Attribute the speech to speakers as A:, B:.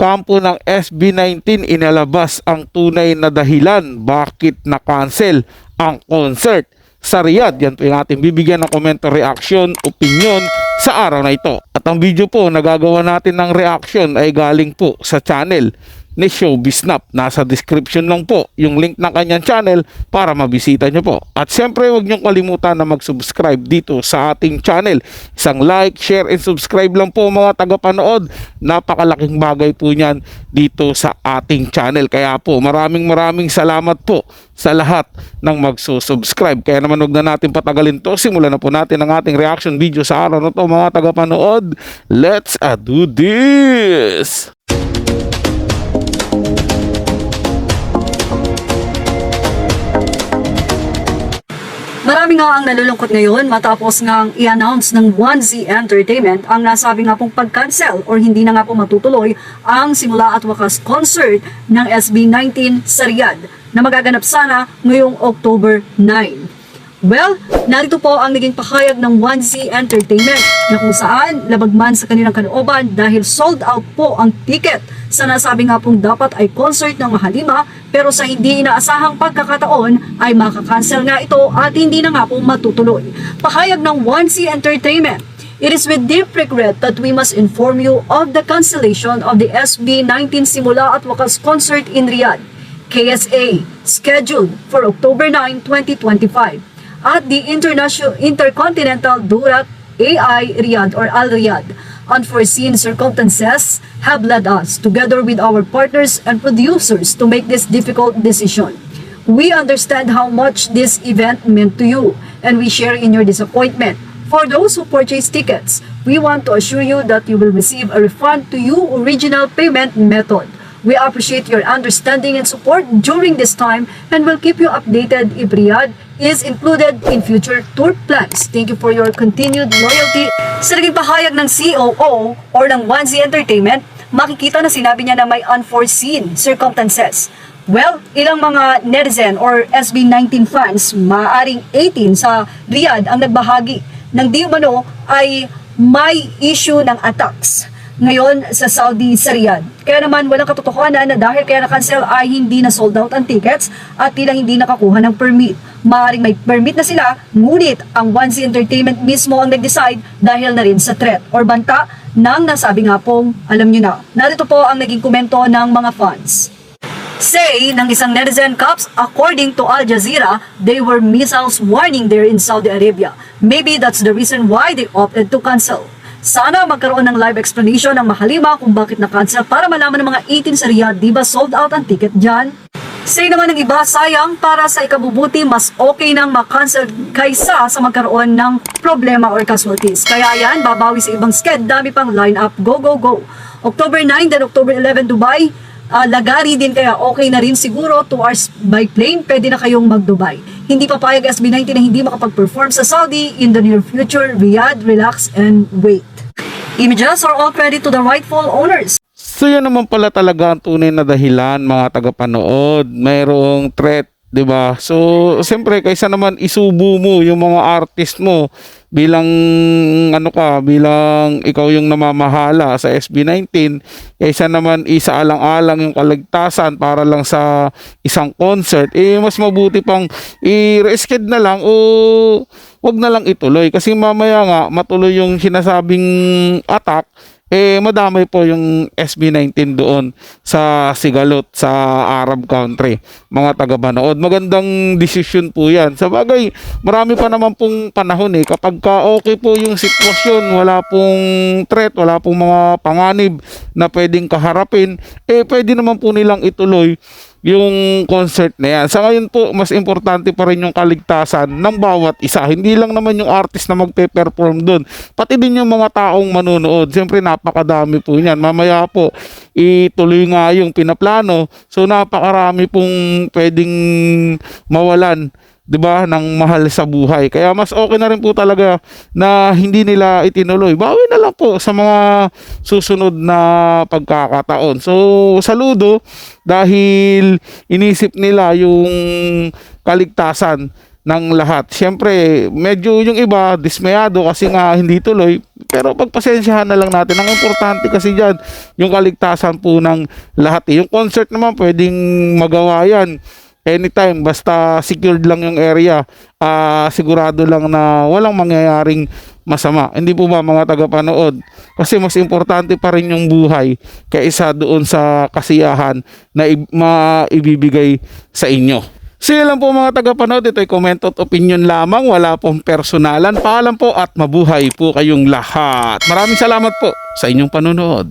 A: kampo ng SB19 inalabas ang tunay na dahilan bakit na-cancel ang concert sa Riyadh. Yan po yung ating bibigyan ng komento, reaction, opinion sa araw na ito. At ang video po nagagawa natin ng reaction ay galing po sa channel ni Showbiz Snap. Nasa description lang po yung link ng kanyang channel para mabisita nyo po. At syempre huwag nyo kalimutan na mag-subscribe dito sa ating channel. Isang like, share, and subscribe lang po mga tagapanood. Napakalaking bagay po niyan dito sa ating channel. Kaya po maraming salamat po sa lahat ng magsusubscribe. Kaya naman huwag na natin patagalin to. Simulan na po natin ang ating reaction video sa araw na to mga tagapanood. Let's do this!
B: Marami nga ang nalulungkot ngayon matapos ngang i-announce ng 1Z Entertainment ang nasabi nga pong pag-cancel or hindi na nga po matutuloy ang simula at wakas concert ng SB19 sa Riyadh na magaganap sana ngayong October 9. Well, narito po ang naging pahayag ng 1Z Entertainment na kung saan labag man sa kanilang kalooban dahil sold out po ang ticket sa nasabi nga pong dapat ay concert ng Mahalima, pero sa hindi inaasahang pagkakataon ay makakancel nga ito at hindi na nga po matutuloy. Pahayag ng 1Z Entertainment: "It is with deep regret that we must inform you of the cancellation of the SB19 Simula at Wakas concert in Riyadh, KSA, scheduled for October 9, 2025. At the Intercontinental Durat AI Riyadh or Al Riyadh. Unforeseen circumstances have led us, together with our partners and producers, to make this difficult decision. We understand how much this event meant to you, and we share in your disappointment. For those who purchase tickets, we want to assure you that you will receive a refund to your original payment method. We appreciate your understanding and support during this time and will keep you updated if Riyadh is included in future tour plans. Thank you for your continued loyalty." Sa naging pahayag ng COO or ng 1Z Entertainment, makikita na sinabi niya na may unforeseen circumstances. Well, ilang mga netizen or SB19 fans, maaaring 18 sa Riyadh ang nagbahagi ng di umano ay may issue ng attacks ngayon sa Saudi sa Riyadh. Kaya naman walang katotohanan na dahil kaya na-cancel ay hindi na sold out ang tickets at tila hindi nakakuha ng permit. Maaaring may permit na sila, ngunit ang 1Z Entertainment mismo ang nag-decide dahil na rin sa threat or banta ng nasabi nga pong alam nyo na. Narito po ang naging komento ng mga fans. Say ng isang netizen, "Caps, according to Al Jazeera, they were missiles warning there in Saudi Arabia. Maybe that's the reason why they opted to cancel. Sana magkaroon ng live explanation ng Mahalima kung bakit na-cancel para malaman ng mga 18 sa Riyadh, di ba sold out ang ticket dyan?" Say naman ng iba, "Sayang, para sa ikabubuti, mas okay nang ma-cancel kaysa sa magkaroon ng problema or casualties. Kaya yan, babawi sa ibang sked, dami pang line-up, go, go, go. October 9, then October 11, Dubai. Lagari din kaya okay na rin siguro, 2 hours by plane, pwede na kayong mag-Dubai. Hindi papayag SB19 na hindi makapag-perform sa Saudi in the near future. Riyadh, relax and wait." Images are all credit to the rightful owners.
A: So yan naman pala talaga ang tunay na dahilan mga tagapanood. Mayroong threat, 'di ba? So siyempre kaysa naman isubo mo yung mga artist mo bilang bilang ikaw yung namamahala sa SB19, kaysa naman isaalang-alang yung kaligtasan para lang sa isang concert, mas mabuti pang i-reschedule na lang o wag na lang ituloy kasi mamaya nga matuloy yung sinasabing attack, madamay po yung SB19 doon sa Sigalot sa Arab country. Mga taga-banood, magandang desisyon po yan. Sa bagay, marami pa naman pong panahon kapag okay po yung sitwasyon, wala pong threat, wala pong mga panganib na pwedeng kaharapin, pwede naman po nilang ituloy yung concert na yan. Sa ngayon po, mas importante pa rin yung kaligtasan ng bawat isa. Hindi lang naman yung artist na magpe-perform doon, pati din yung mga taong manonood. Siyempre, napakadami po niyan. Mamaya po, ituloy nga yung pinaplano. So, napakarami pong pwedeng mawalan, 'di ba, ng mahal sa buhay. Kaya mas okay na rin po talaga na hindi nila itinuloy. Bawi na lang po sa mga susunod na pagkakataon. So, saludo dahil inisip nila yung kaligtasan ng lahat. Siyempre, medyo yung iba dismayado kasi nga hindi tuloy, pero pagpasensyahan na lang natin. Ang importante kasi diyan, yung kaligtasan po ng lahat. Yung concert naman pwedeng magawa yan anytime, basta secured lang yung area. Sigurado lang na walang mangyayaring masama. Hindi po ba mga tagapanood? Kasi mas importante pa rin yung buhay kaysa doon sa kasiyahan na maibibigay sa inyo. So yun lang po mga tagapanood, ito ay comment at opinion lamang, wala pong personalan. Paalam po at mabuhay po kayong lahat. Maraming salamat po sa inyong panunood.